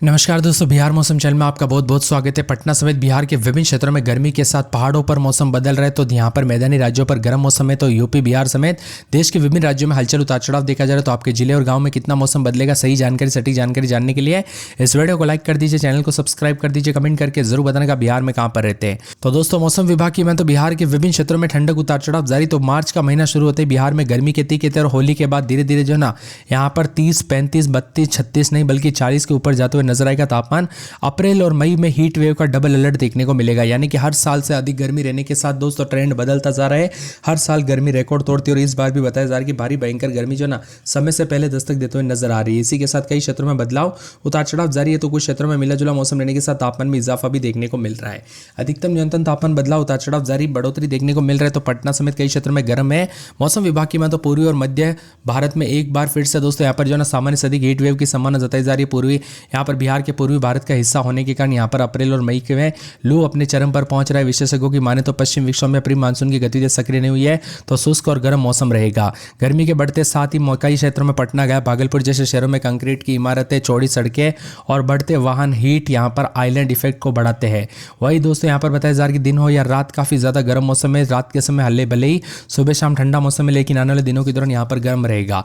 नमस्कार दोस्तों, बिहार मौसम चैनल में आपका बहुत बहुत स्वागत है। पटना समेत बिहार के विभिन्न क्षेत्रों में गर्मी के साथ पहाड़ों पर मौसम बदल रहा है, तो यहाँ पर मैदानी राज्यों पर गर्म मौसम है। तो यूपी बिहार समेत देश के विभिन्न राज्यों में हलचल उतार चढ़ाव देखा जा रहा है। तो आपके जिले और गांव में कितना मौसम बदलेगा, सही जानकारी सटीक जानकारी जानने के लिए इस वीडियो को लाइक कर दीजिए, चैनल को सब्सक्राइब कर दीजिए, कमेंट करके जरूर बताने का बिहार में कहाँ पर रहते हैं। तो दोस्तों, मौसम विभाग की मैं तो बिहार के विभिन्न क्षेत्रों में ठंडक उतार चढ़ाव जारी। तो मार्च का महीना शुरू होते ही बिहार में गर्मी के तीखे तेवर होली के बाद धीरे धीरे जो है ना यहाँ पर 30, 35, 32, 36 नहीं बल्कि 40 के ऊपर जाते हुए नजर आएगा। तापमान अप्रैल और मई में हीट वेव का डबल अलर्ट देखने को मिलेगा, यानी कि हर साल से अधिक गर्मी रहने के साथ दोस्तों ट्रेंड बदलता जा रहा है। हर साल गर्मी रिकॉर्ड तोड़ती है और इस बार भी बताया जा रहा है कि भारी भयंकर गर्मी जो ना समय से पहले दस्तक देते हुए नजर आ रही है। इसी के साथ कई क्षेत्रों में बदलाव उतार चढ़ाव जारी है, तो कुछ क्षेत्रों में मिला जुला मौसम रहने के साथ तापमान में इजाफा भी देखने को मिल रहा है। अधिकतम न्यूनतम तापमान बदलाव उतार चढ़ाव जारी, बढ़ोतरी देखने को मिल रहा है। तो पटना समेत कई क्षेत्रों में गर्म है। मौसम विभाग की मैं तो पूर्वी और मध्य भारत में एक बार फिर से दोस्तों यहाँ पर जो ना सामान्य से अधिक हीट वेव की संभावना जताई जा रही है। पूर्वी यहाँ पर बिहार के पूर्वी भारत का हिस्सा होने के कारण यहाँ पर अप्रैल और मई के में लू अपने चरम पर पहुंच रहा है। विशेषज्ञों की माने तो पश्चिम विक्षोभ में प्री मानसून की गतिविधि सक्रिय नहीं हुई है, तो शुष्क और गर्म मौसम रहेगा। गर्मी के बढ़ते साथ ही कई क्षेत्रों में पटना गया भागलपुर जैसे शहरों में कंक्रीट की इमारतें, चौड़ी सड़कें और बढ़ते वाहन हीट यहाँ पर आइलैंड इफेक्ट को बढ़ाते हैं। वही दोस्तों यहाँ पर बताया जा रहा है कि दिन हो या रात काफी ज्यादा गर्म मौसम है। रात के समय हल्ले भले ही सुबह शाम ठंडा मौसम है, लेकिन आने वाले दिनों के दौरान यहाँ पर गर्म रहेगा।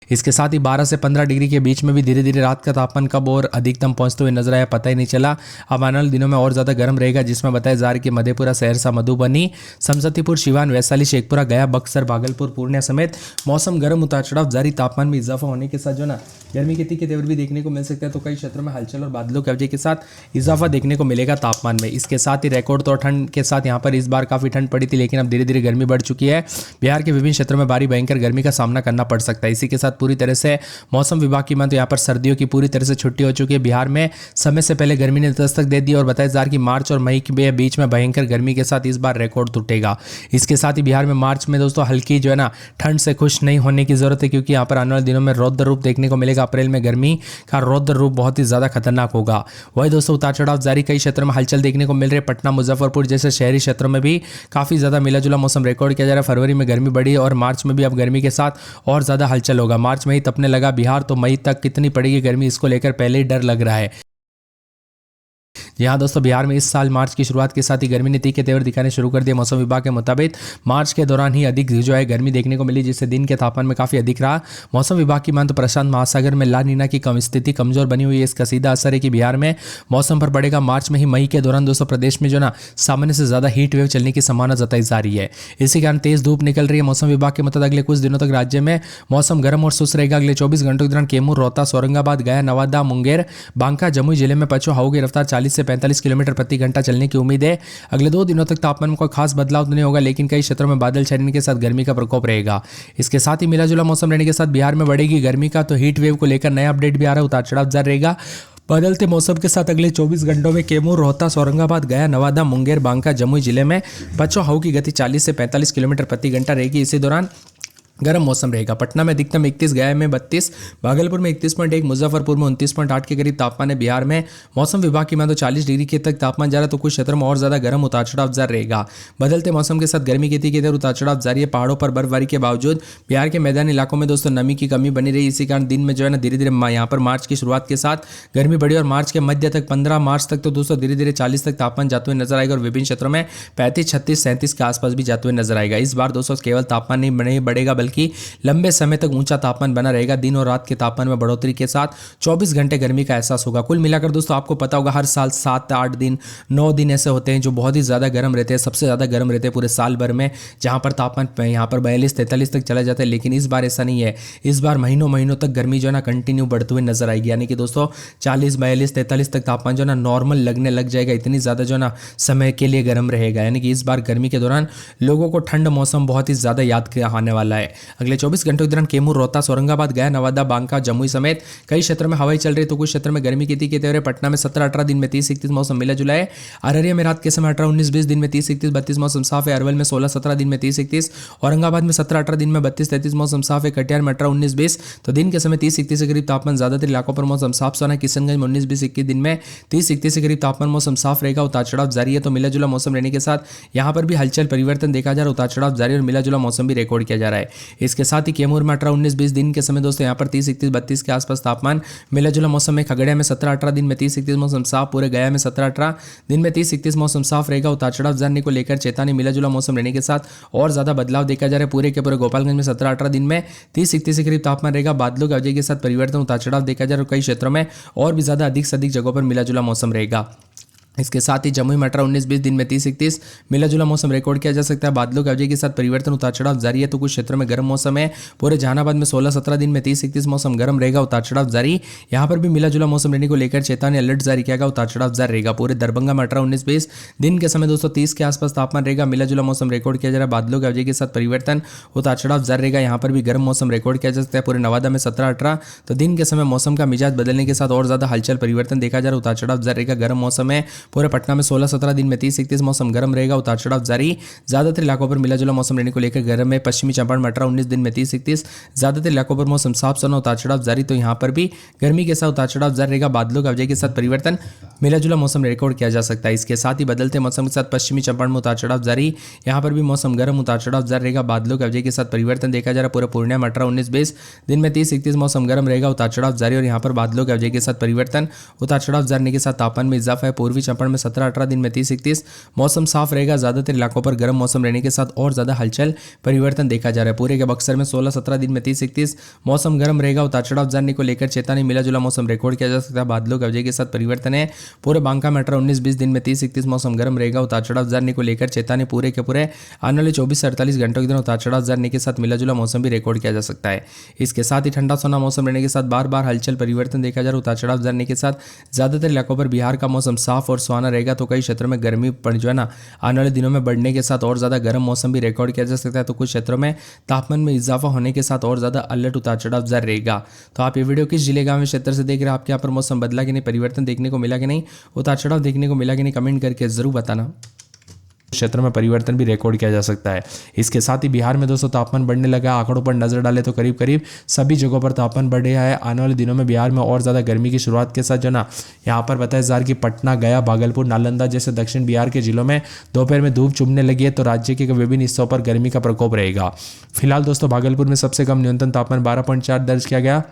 इसके साथ ही 12 से 15 डिग्री के बीच में भी धीरे धीरे रात का तापमान कब और अधिकतम पहुंचते हुए नजर आया पता ही नहीं चला। अब आने वाले दिनों में और ज्यादा गर्म रहेगा, जिसमें बताया जा रहा है कि मधेपुरा, सहरसा, मधुबनी, समस्तीपुर, सिवान, वैशाली, शेखपुरा, गया, बक्सर, भागलपुर, पूर्णिया समेत मौसम गर्म उतार चढ़ाव जारी। तापमान में इजाफा होने के साथ जो ना गर्मी के तीखे तेवर भी देखने को मिल सकता है। तो कई क्षेत्रों में हलचल और बादलों की वजह के साथ इजाफा देखने को मिलेगा तापमान में। इसके साथ ही रिकॉर्ड तौर ठंड के साथ यहाँ पर इस बार काफी ठंड पड़ी थी, लेकिन अब धीरे धीरे गर्मी बढ़ चुकी है। बिहार के विभिन्न क्षेत्रों में भारी भयंकर गर्मी का सामना करना पड़ सकता है। इसी के साथ पूरी तरह से मौसम विभाग की मान तो यहाँ पर सर्दियों की पूरी तरह से छुट्टी हो चुकी है। बिहार में समय से पहले गर्मी ने दस्तक दे दी और बताया जा रहा है कि मार्च और मई के बीच में भयंकर गर्मी के साथ इस बार रिकॉर्ड टूटेगा। इसके साथ ही बिहार में मार्च में दोस्तों हल्की जो है ना ठंड से खुश नहीं होने की जरूरत है, क्योंकि यहाँ पर आने वाले दिनों में रौद्र रूप देखने को मिलेगा। अप्रैल में गर्मी का रौद्र रूप बहुत ही ज्यादा खतरनाक होगा। वही दोस्तों उतार चढ़ाव जारी, कई क्षेत्रों में हलचल देखने को मिल रही है। पटना, मुजफ्फरपुर जैसे शहरी क्षेत्रों में भी काफी ज्यादा मिला जुला मौसम रिकॉर्ड किया जा रहा है। फरवरी में गर्मी बढ़ी और मार्च में भी अब गर्मी के साथ और ज्यादा हलचल होगा। मार्च में ही तपने लगा बिहार, तो मई तक कितनी पड़ेगी गर्मी, इसको लेकर पहले ही डर लग रहा है। जी हाँ दोस्तों, बिहार में इस साल मार्च की शुरुआत के साथ ही गर्मी ने तीखे तेवर दिखाने शुरू कर दिए। मौसम विभाग के मुताबिक मार्च के दौरान ही अधिक जो है गर्मी देखने को मिली, जिससे दिन के तापमान में काफी अधिक रहा। मौसम विभाग की मान तो प्रशांत महासागर में ला नीना की कम स्थिति कमजोर बनी हुई है। इसका सीधा असर है कि बिहार में मौसम पर पड़ेगा। मार्च में ही मई के दौरान दोस्तों प्रदेश में जो ना सामान्य से ज्यादा हीट वेव चलने की संभावना जताई जा रही है। इसी कारण तेज धूप निकल रही है। मौसम विभाग के मुताबिक अगले कुछ दिनों तक राज्य में मौसम गर्म और शुष्क रहेगा। अगले 24 घंटों के दौरान कैमूर, रोहतास, औरंगाबाद, गया, नवादा, मुंगेर, बांका, जमुई जिले में पछुआ हवा की रफ्तार 40 से 45 किलोमीटर प्रति घंटा चलने की उम्मीद है। अगले 2 दिनों तक तापमान में कोई खास बदलाव नहीं होगा, लेकिन कई क्षेत्रों में बादल छाने के साथ गर्मी का प्रकोप रहेगा। इसके साथ ही मिला जुला मौसम रहने के साथ बिहार में बढ़ेगी गर्मी का तो हीट वेव को लेकर नया अपडेट भी आ रहा है। उतार चढ़ाव जारी रहेगा। बदलते मौसम के साथ अगले 24 घंटों में कैमूर, रोहतास, औरंगाबाद, गया, नवादा, मुंगेर, बांका, जमुई जिले में पछुआ हवा की गति 40 से 45 किलोमीटर प्रति घंटा रहेगी। इसी दौरान गर्म मौसम रहेगा। पटना में अधिकतम 31, गया में 32, भागलपुर में 31.1, मुजफ्फरपुर में 29.8 के करीब तापमान है। बिहार में मौसम विभाग की मान तो 40 डिग्री के तक तापमान जा रहा है, तो कुछ क्षेत्रों में और ज्यादा गर्म उतार चढ़ाव जारी रहेगा। बदलते मौसम के साथ गर्मी की तीखी तेवर उतार चढ़ाव जारी है। पहाड़ों पर बर्फबारी के बावजूद बिहार के मैदानी इलाकों में दोस्तों नमी की कमी बनी रही। इसी कारण दिन में जो है ना धीरे धीरे यहाँ पर मार्च की शुरुआत के साथ गर्मी बढ़ी और मार्च के मध्य तक 15 मार्च तक तो दोस्तों धीरे धीरे 40 तक तापमान जाते हुए नजर आएगा और विभिन्न क्षेत्रों में 35, 36, 37 के आसपास भी जाते हुए नजर आएगा। इस बार दोस्तों केवल तापमान नहीं बढ़ेगा, बल्कि लंबे समय तक ऊंचा तापमान बना रहेगा। दिन और रात के तापमान में बढ़ोतरी के साथ 24 घंटे गर्मी का एहसास होगा। कुल मिलाकर दोस्तों आपको पता होगा हर साल 7-8 दिन, 9 दिन ऐसे होते हैं जो बहुत ही ज़्यादा गर्म रहते हैं, सबसे ज़्यादा गर्म रहते हैं पूरे साल भर में, जहाँ पर तापमान यहाँ पर 42-43 तक चला जाता है। लेकिन इस बार ऐसा नहीं है। इस बार महीनों महीनों तक गर्मी जो है ना कंटिन्यू बढ़ते हुए नजर आएगी, यानी कि दोस्तों 40, 42, 43 तक तापमान जो है ना नॉर्मल लगने लग जाएगा। इतनी ज़्यादा जो है ना समय के लिए गर्म रहेगा, यानी कि इस बार गर्मी के दौरान लोगों को ठंड मौसम बहुत ही ज़्यादा याद आने वाला है। अगले 24 घंटों के दौरान कैमूर, रोहतास, औरंगाबाद, गया, नवादा, बांका, जमुई समेत कई क्षेत्रों में हवाई चल रही, तो कुछ क्षेत्रों में गर्मी की तीखी तेवर है। पटना में 17-18 दिन में 30-31 मौसम मिला जुला है। अररिया में रात के समय 18-19-20 दिन में 30-31, 32 मौसम साफ है। अरवल में 16-17 दिन में 30-31, औरंगाबाद में 17-18 दिन में 32-33 मौसम साफ है। कटिहार में 18-19-20 तो दिन के समय 30-31 के करीब तापमान ज्यादातर इलाकों पर मौसम साफ सोना। किशनगंज में 19-20-21 दिन में 30-31 के करीब तापमान मौसम साफ रहेगा। उतार चढ़ाव जारी है। तो मिला जुला मौसम रहने के साथ यहाँ पर भी हलचल परिवर्तन देखा जा रहा है। उतार चढ़ाव जारी और मिला जुला मौसम भी रिकॉर्ड किया जा रहा है। इसके साथ ही कैमूर में 18-19-20 दिन के समय दोस्तों यहाँ पर 30-31-32 के आसपास तापमान मिला जुला मौसम में। खगड़िया में 17-18 दिन में 30-31 मौसम साफ, पूरे गया में 17-18 दिन में 30-31 मौसम साफ रहेगा। उतार चढ़ाव जानने को लेकर चेतावनी, मिला जुला मौसम रहने के साथ और ज्यादा बदलाव देखा जा रहा है। पूरे के पूरे गोपालगंज में 17-18 दिन में 30-31 के करीब तापमान रहेगा। बादलों की वजह के साथ परिवर्तन, उतार चढ़ाव देखा जा रहा है। कई क्षेत्रों में और भी ज्यादा अधिक से अधिक जगहों पर मिला जुला मौसम रहेगा। इसके साथ ही जमुई में 18-19-20 दिन में 30-31 मिला जुला मौसम रिकॉर्ड किया जा सकता है। बादलों की वजह के साथ परिवर्तन, उतार चढ़ाव जारी है। तो कुछ क्षेत्रों में गर्म मौसम है। पूरे जहानाबाद में 16-17 दिन में 30-31 मौसम गर्म रहेगा, उतार चढ़ाव जारी। यहाँ पर भी मिला जुला मौसम रहने को लेकर चेतावनी, अलर्ट जारी किया गया, उतार चढ़ाव जारी रहेगा। पूरे दरभंगा में 18-19-20 दिन के समय दोस्तों 30 के आसपास तापमान रहेगा। मिला जुला मौसम रिकॉर्ड किया जा रहा है। बादलों की वजह के साथ परिवर्तन, उतार चढ़ाव जारी रहेगा। यहाँ पर भी गर्म मौसम रिकॉर्ड किया जा सकता है। पूरे नवादा में 17-18 तो दिन के समय मौसम का मिजाज बदलने के साथ और ज्यादा हलचल परिवर्तन देखा जा रहा है। उतार चढ़ाव जारी रहेगा, गर्म मौसम है। पूरे पटना में 16-17 दिन में 30-31 मौसम गर्म रहेगा, उतार चढ़ाव जारी। ज्यादातर इलाकों पर मिला जुला मौसम रहने को लेकर गर्म है। पश्चिमी चंपारण में 18-19 दिन में 30-31 ज्यादातर इलाकों पर मौसम साफ सुना, उतार चढ़ाव जारी। तो यहाँ पर भी गर्मी के साथ उतार चढ़ाव जारी रहेगा। बादलों की वजह के साथ परिवर्तन, मिला जुला मौसम रिकॉर्ड किया जा सकता है। इसके साथ ही बदलते मौसम के साथ पश्चिमी चंपारण में उतार चढ़ाव जारी। यहाँ पर भी मौसम गर्म, उतार चढ़ाव जारी रहेगा। बादलों की वजह के साथ परिवर्तन देखा जा रहा है। पूरे पूर्णिया में 18-19-20 दिन में 30-31 मौसम गर्म रहेगा, उतार चढ़ाव जारी। और यहाँ पर बादलों की वजह के साथ परिवर्तन, उतार चढ़ाव जारी के साथ तापमान में इजाफा है। पूर्वी चंपारण में 17-18 दिन में 30-31 मौसम साफ रहेगा। ज्यादातर इलाकों पर गर्म मौसम रहने के साथ और ज्यादा हलचल परिवर्तन देखा जा रहा है। पूरे के बक्सर में 16-17 दिन में 30-31 मौसम गर्म रहेगा, उतार चढ़ाव जानने को लेकर चेतावनी, मिला जुला मौसम रिकॉर्ड किया जा सकता है। बादलों की वजह के साथ परिवर्तन है। पूरे बांका में 18-19-20 दिन में 30-31 मौसम गर्म रहेगा, उतार चढ़ाव जानने को लेकर चेतावनी। पूरे के पूरे आने वाले 24 से 48 घंटों के दौरान उतार चढ़ाव जानने के साथ मिला जुला मौसम भी रिकॉर्ड किया जा सकता है। इसके साथ ही ठंडा सोना मौसम रहने के साथ बार बार हलचल परिवर्तन देखा जा रहा है। उतार चढ़ाव जानने के साथ ज्यादातर इलाकों पर बिहार का मौसम साफ और सुहाना रहेगा। तो कई क्षेत्रों में गर्मी पड़ जो है ना आने वाले दिनों में बढ़ने के साथ और ज्यादा गर्म मौसम भी रिकॉर्ड किया जा सकता है। तो कुछ क्षेत्रों में तापमान में इजाफा होने के साथ और ज्यादा अलर्ट, उतार चढ़ाव जारी रहेगा। तो आप ये वीडियो किस जिले गांव क्षेत्र से देख रहे हैं, आपके यहाँ पर मौसम बदला कि नहीं, परिवर्तन देखने को मिला कि नहीं, उतार चढ़ाव देखने को मिला कि नहीं, कमेंट करके जरूर बताना। क्षेत्र में परिवर्तन भी रिकॉर्ड किया जा सकता है। इसके साथ ही बिहार में दोस्तों तापमान बढ़ने लगा। आंकड़ों पर नजर डाले तो करीब करीब सभी जगहों पर तापमान बढ़ रहा है। आने वाले दिनों में बिहार में और ज्यादा गर्मी की शुरुआत के साथ जो ना यहाँ पर बताया जा रहा है कि पटना, गया, भागलपुर, नालंदा जैसे दक्षिण बिहार के जिलों में दोपहर में धूप चुभने लगी है। तो राज्य के विभिन्न हिस्सों पर गर्मी का प्रकोप रहेगा। फिलहाल दोस्तों भागलपुर में सबसे कम न्यूनतम तापमान 12.4 दर्ज किया गया।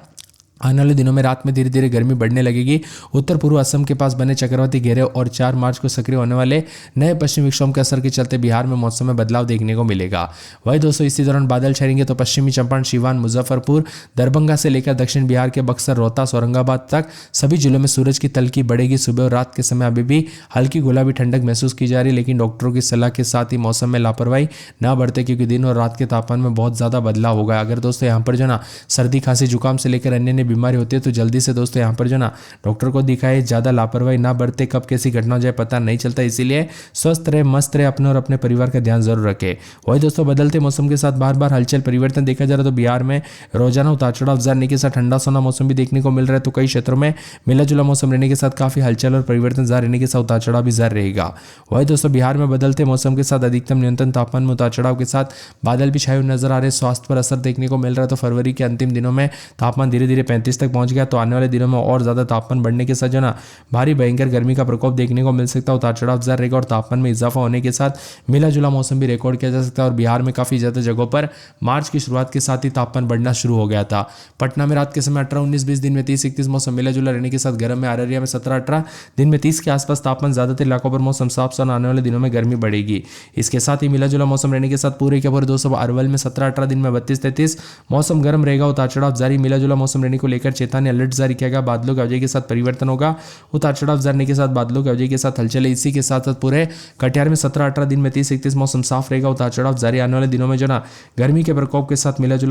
आने वाले दिनों में रात में धीरे धीरे गर्मी बढ़ने लगेगी। उत्तर पूर्व असम के पास बने चक्रवाती घेरे और 4 मार्च को सक्रिय होने वाले नए पश्चिमी विक्षोभ के असर के चलते बिहार में मौसम में बदलाव देखने को मिलेगा। वही दोस्तों इसी दौरान बादल छाएंगे। तो पश्चिमी चंपारण, सीवान, मुजफ्फरपुर, दरभंगा से लेकर दक्षिण बिहार के बक्सर, रोहतास, औरंगाबाद तक सभी जिलों में सूरज की तलखी बढ़ेगी। सुबह और रात के समय अभी भी हल्की गुलाबी ठंडक महसूस की जा रही है, लेकिन डॉक्टरों की सलाह के साथ ही मौसम में लापरवाही ना बरते, क्योंकि दिन और रात के तापमान में बहुत ज्यादा बदलाव होगा। अगर दोस्तों यहाँ पर जो ना सर्दी, खांसी, जुकाम से लेकर अन्य अन्य बीमारी होती है तो जल्दी से दोस्तों यहाँ पर जो ना डॉक्टर को दिखाए। ज्यादा लापरवाही ना बरते, कब कैसी घटना हो जाए पता नहीं चलता। इसीलिए स्वस्थ रहे, मस्त रहे, अपने और अपने परिवार का ध्यान जरूर रखे। वही दोस्तों बदलते मौसम के साथ बार बार हलचल परिवर्तन देखा जा रहा है। तो बिहार में रोजाना उतार चढ़ाव जानने के साथ ठंडा सोना मौसम भी देखने को मिल रहा है। तो कई क्षेत्रों में मिला जुला मौसम रहने के साथ काफी हलचल और परिवर्तन जारी रहने के साथ उतार चढ़ाव भी जारी रहेगा। वही दोस्तों बिहार में बदलते मौसम के साथ अधिकतम न्यूनतम तापमान में उतार चढ़ाव के साथ बादल भी छाए हुए नजर आ रहे हैं। स्वास्थ्य पर असर देखने को मिल रहा है। तो फरवरी के अंतिम दिनों में तापमान धीरे धीरे 35 तक पहुंच गया। तो आने वाले दिनों में और ज्यादा तापमान बढ़ने के साथ जो ना भारी भयंकर गर्मी का प्रकोप देखने को मिल सकता है। उतार चढ़ाव जारी रहेगा और तापमान में इजाफा होने के साथ मिला जुला मौसम भी रिकॉर्ड किया जा सकता है। और बिहार में काफी ज्यादा जगहों पर मार्च की शुरुआत के साथ ही तापमान बढ़ना शुरू हो गया था। पटना में रात के समय 18-19-20 दिन में 30-31 मौसम मिला जुला रहने के साथ गर्म में। अररिया में 17-18 दिन में 30 के आसपास तापमान। ज्यादातर इलाकों पर मौसम साफ साफ, आने वाले दिनों में गर्मी बढ़ेगी। इसके साथ ही मिला जुला मौसम रहने के साथ पूरे के पूरे 200 अरवल में 17-18 दिन में 32-33 मौसम गर्म रहेगा। उतार चढ़ाव जारी। मिला जुला मौसम रहने को लेकर चेतावनी, अलर्ट जारी किया गया। बादलों की वजह के साथ परिवर्तन होगा। उतार चढ़ाव जाने के साथ बादलों की वजह के साथ हलचल है। इसी के साथ साथ पूरे कटिहार में 17-18 दिन में 30-31 मौसम साफ रहेगा। उतार चढ़ाव जारी। आने वाले दिनों में जो ना गर्मी के प्रकोप के साथ मिला जुला